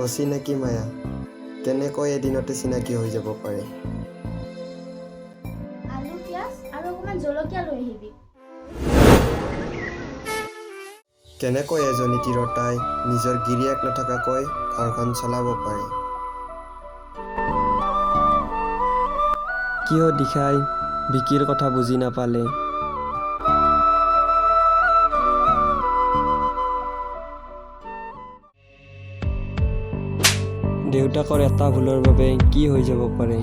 অচিনাকি মায়া কেনেকৈ এদিনতে চিনাকি হৈ যাব পাৰে। আলু পিঁয়াজ আৰু অকণমান জলকীয়া লৈ আহিবি। কেনেকৈ এজনী তিৰোতাই নিজৰ গিৰিয়েক নথকাকৈ ঘৰখন চলাব পাৰে। কিয় দিশাই বিকিৰ কথা বুজি নাপালে। দেউতাকৰ এটা ভুলৰ বাবে কি হৈ যাব পাৰে।